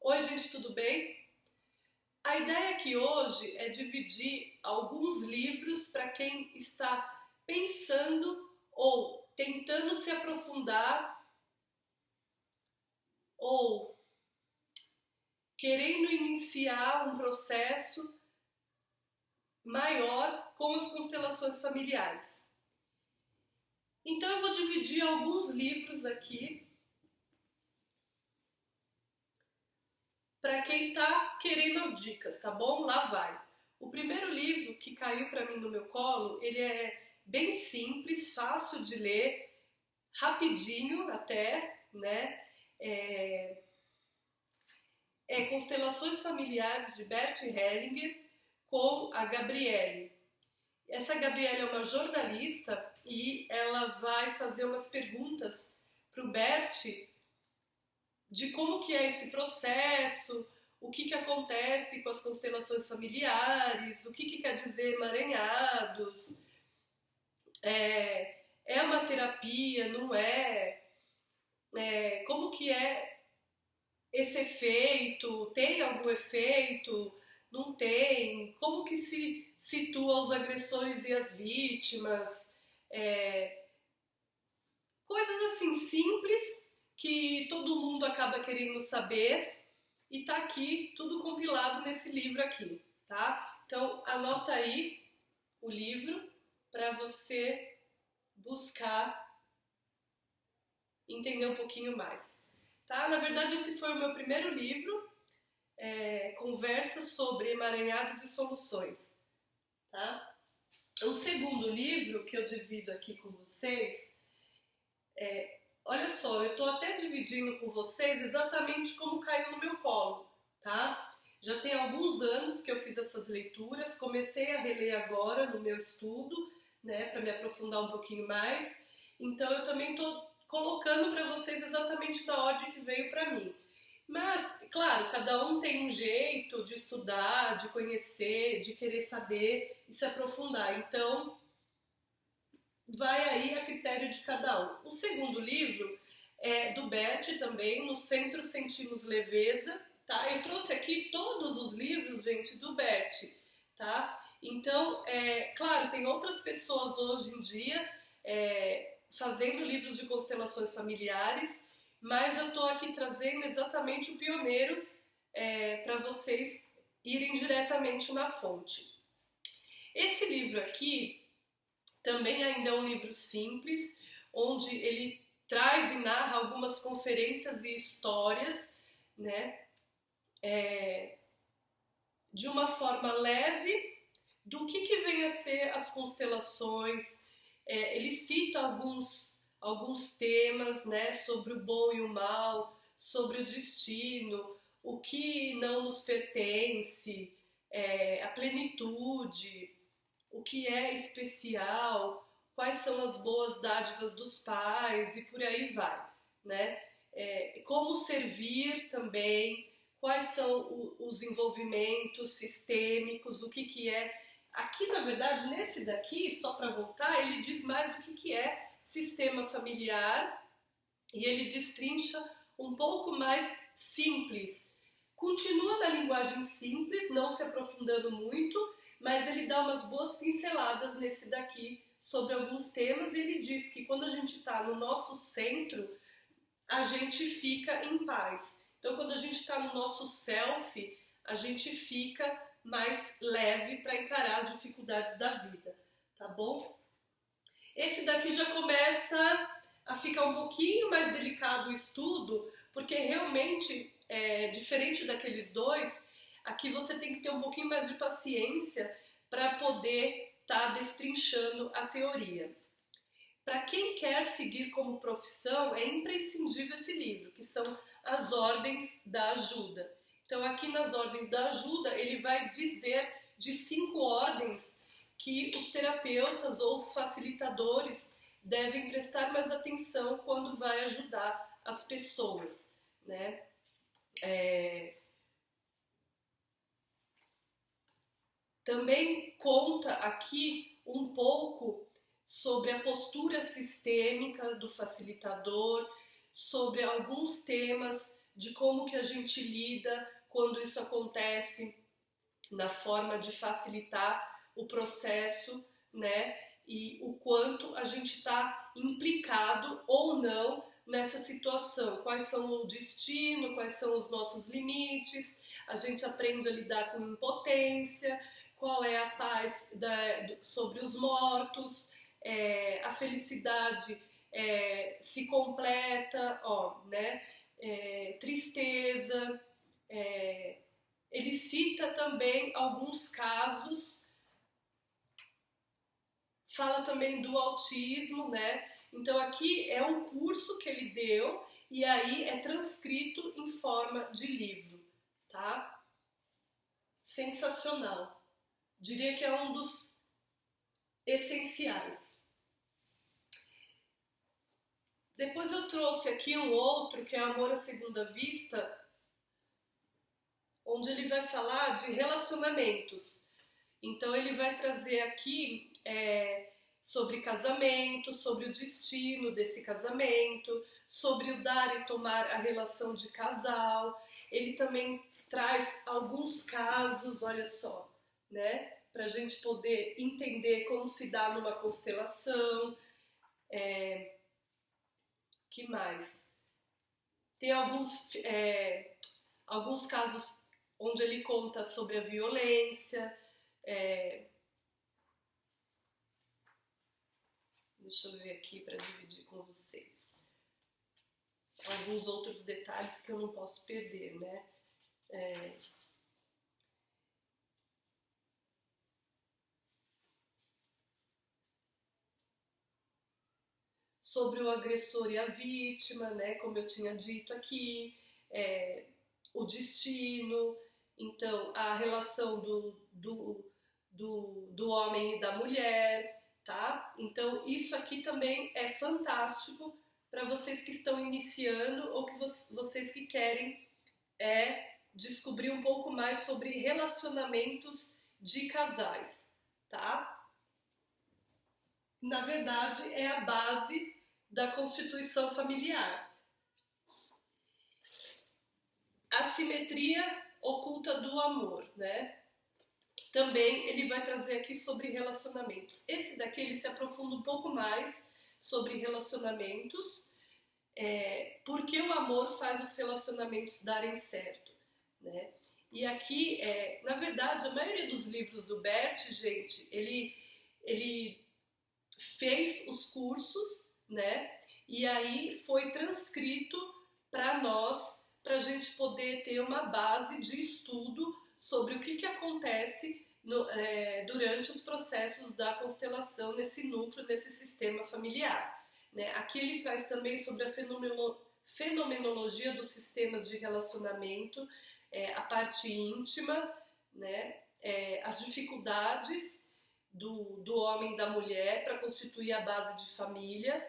Oi, gente, tudo bem? A ideia aqui hoje é dividir alguns livros para quem está pensando ou tentando se aprofundar ou querendo iniciar um processo maior com as constelações familiares. Então eu vou dividir alguns livros aqui para quem está querendo as dicas, tá bom? Lá vai. O primeiro livro que caiu para mim no meu colo, ele é bem simples, fácil de ler, rapidinho até, né? É Constelações Familiares de Bert Hellinger com a Gabriele. Essa Gabriele é uma jornalista e ela vai fazer umas perguntas para o Bert de como que é esse processo, o que acontece com as constelações familiares, o que quer dizer emaranhados, é uma terapia, não é? Como que é esse efeito, tem algum efeito, não tem? Como que se situa os agressores e as vítimas? Coisas assim simples que todo mundo acaba querendo saber e tá aqui tudo compilado nesse livro aqui, tá? Então anota aí o livro para você buscar entender um pouquinho mais, tá? Na verdade esse foi o meu primeiro livro, Conversas sobre Emaranhados e Soluções, tá? O segundo livro que eu divido aqui com vocês olha só, eu estou até dividindo com vocês exatamente como caiu no meu colo, tá? Já tem alguns anos que eu fiz essas leituras, comecei a reler agora no meu estudo, né, para me aprofundar um pouquinho mais. Então eu também estou colocando para vocês exatamente da ordem que veio para mim. Mas, claro, cada um tem um jeito de estudar, de conhecer, de querer saber e se aprofundar. Então, vai aí a critério de cada um. O segundo livro é do Bert também, No Centro Sentimos Leveza, tá? Eu trouxe aqui todos os livros, gente, do Bert, tá? Então, claro, tem outras pessoas hoje em dia fazendo livros de constelações familiares, mas eu tô aqui trazendo exatamente o pioneiro para vocês irem diretamente na fonte. Esse livro aqui também ainda é um livro simples, onde ele traz e narra algumas conferências e histórias, né, de uma forma leve do que vem a ser as constelações. Ele cita alguns temas, né, sobre o bom e o mal, sobre o destino, o que não nos pertence, a plenitude, o que é especial, quais são as boas dádivas dos pais e por aí vai, né? Como servir também, quais são os envolvimentos sistêmicos, o que é. Aqui, na verdade, nesse daqui, só para voltar, ele diz mais o que é sistema familiar e ele destrincha um pouco mais simples. Continua na linguagem simples, não se aprofundando muito, mas ele dá umas boas pinceladas nesse daqui sobre alguns temas e ele diz que quando a gente está no nosso centro, a gente fica em paz. Então, quando a gente está no nosso self, a gente fica mais leve para encarar as dificuldades da vida, tá bom? Esse daqui já começa a ficar um pouquinho mais delicado o estudo, porque realmente, diferente daqueles dois, aqui você tem que ter um pouquinho mais de paciência para poder estar destrinchando a teoria. Para quem quer seguir como profissão, é imprescindível esse livro, que são as Ordens da Ajuda. Então, aqui nas Ordens da Ajuda, ele vai dizer de 5 ordens que os terapeutas ou os facilitadores devem prestar mais atenção quando vai ajudar as pessoas, né? Também conta aqui um pouco sobre a postura sistêmica do facilitador, sobre alguns temas de como que a gente lida quando isso acontece, na forma de facilitar o processo, né? E o quanto a gente está implicado ou não nessa situação. Quais são o destino, quais são os nossos limites, a gente aprende a lidar com impotência, qual é a paz sobre os mortos, a felicidade se completa, né? Tristeza. Ele cita também alguns casos, fala também do autismo, né? Então aqui é um curso que ele deu e aí é transcrito em forma de livro, tá? Sensacional. Diria que é um dos essenciais. Depois eu trouxe aqui um outro, que é Amor à Segunda Vista, onde ele vai falar de relacionamentos. Então ele vai trazer aqui sobre casamento, sobre o destino desse casamento, sobre o dar e tomar a relação de casal. Ele também traz alguns casos, olha só, né? Para a gente poder entender como se dá numa constelação. Que mais? Tem alguns casos onde ele conta sobre a violência. Deixa eu ver aqui para dividir com vocês. Alguns outros detalhes que eu não posso perder, né? Sobre o agressor e a vítima, né? Como eu tinha dito aqui, o destino, então a relação do homem e da mulher, tá? Então isso aqui também é fantástico para vocês que estão iniciando ou que vocês que querem descobrir um pouco mais sobre relacionamentos de casais, tá? Na verdade, é a base da constituição familiar. A simetria oculta do amor, né? Também ele vai trazer aqui sobre relacionamentos. Esse daqui ele se aprofunda um pouco mais sobre relacionamentos, porque o amor faz os relacionamentos darem certo, né? E aqui, na verdade, a maioria dos livros do Bert, gente, ele fez os cursos, né? E aí foi transcrito para nós, para a gente poder ter uma base de estudo sobre o que acontece durante os processos da constelação nesse núcleo, nesse sistema familiar, né? Aqui ele traz também sobre a fenomenologia dos sistemas de relacionamento, a parte íntima, né? As dificuldades do homem e da mulher para constituir a base de família,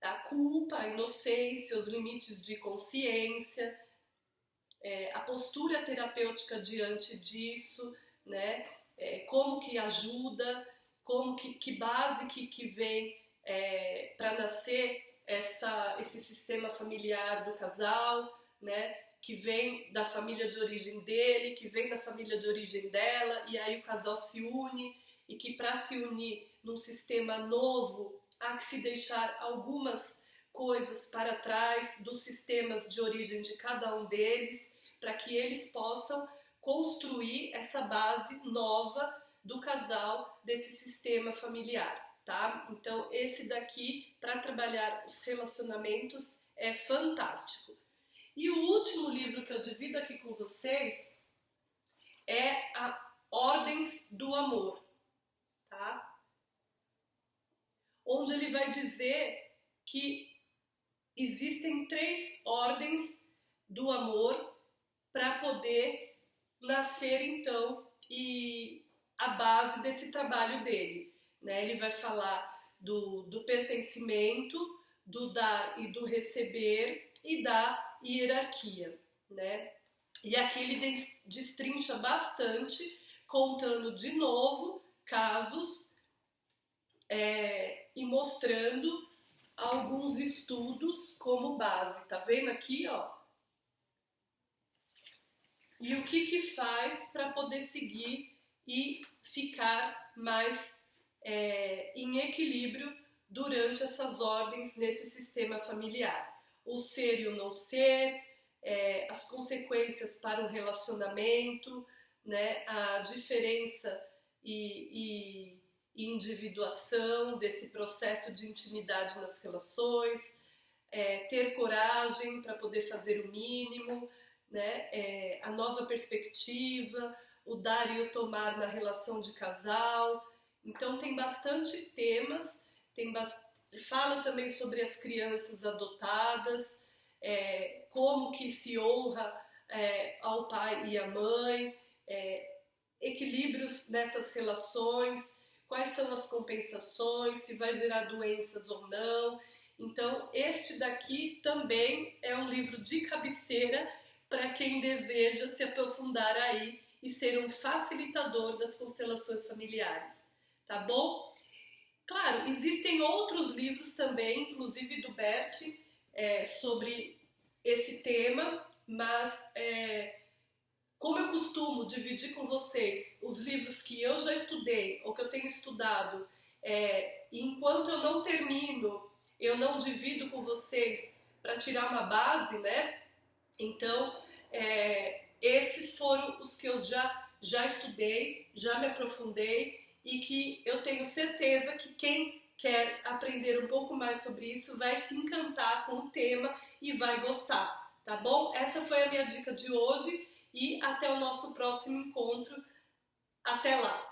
a culpa, a inocência, os limites de consciência, a postura terapêutica diante disso, né? Como que ajuda, como que base que vem para nascer esse sistema familiar do casal, né? Que vem da família de origem dele, que vem da família de origem dela, e aí o casal se une, e que para se unir num sistema novo, há que se deixar algumas coisas para trás dos sistemas de origem de cada um deles, para que eles possam construir essa base nova do casal, desse sistema familiar, tá? Então esse daqui, para trabalhar os relacionamentos, é fantástico. E o último livro que eu divido aqui com vocês é a Ordens do Amor, tá? Onde ele vai dizer que existem 3 ordens do amor para poder nascer, então, e a base desse trabalho dele, né? Ele vai falar do pertencimento, do dar e do receber e da hierarquia, né? E aqui ele destrincha bastante, contando de novo casos e mostrando alguns estudos como base, tá vendo aqui, ó? E o que faz para poder seguir e ficar mais em equilíbrio durante essas ordens nesse sistema familiar. O ser e o não ser, as consequências para o relacionamento, né, a diferença e individuação desse processo de intimidade nas relações, ter coragem para poder fazer o mínimo, né, a nova perspectiva, o dar e o tomar na relação de casal. Então tem bastante temas, fala também sobre as crianças adotadas, como que se honra ao pai e à mãe, equilíbrios nessas relações, quais são as compensações, se vai gerar doenças ou não. Então, este daqui também é um livro de cabeceira para quem deseja se aprofundar aí e ser um facilitador das constelações familiares, tá bom? Claro, existem outros livros também, inclusive do Bert, sobre esse tema, mas como eu costumo dividir com vocês os livros que eu já estudei ou que eu tenho estudado, e enquanto eu não termino, eu não divido com vocês para tirar uma base, né? Então, esses foram os que eu já estudei, já me aprofundei e que eu tenho certeza que quem quer aprender um pouco mais sobre isso vai se encantar com o tema e vai gostar, tá bom? Essa foi a minha dica de hoje e até o nosso próximo encontro. Até lá!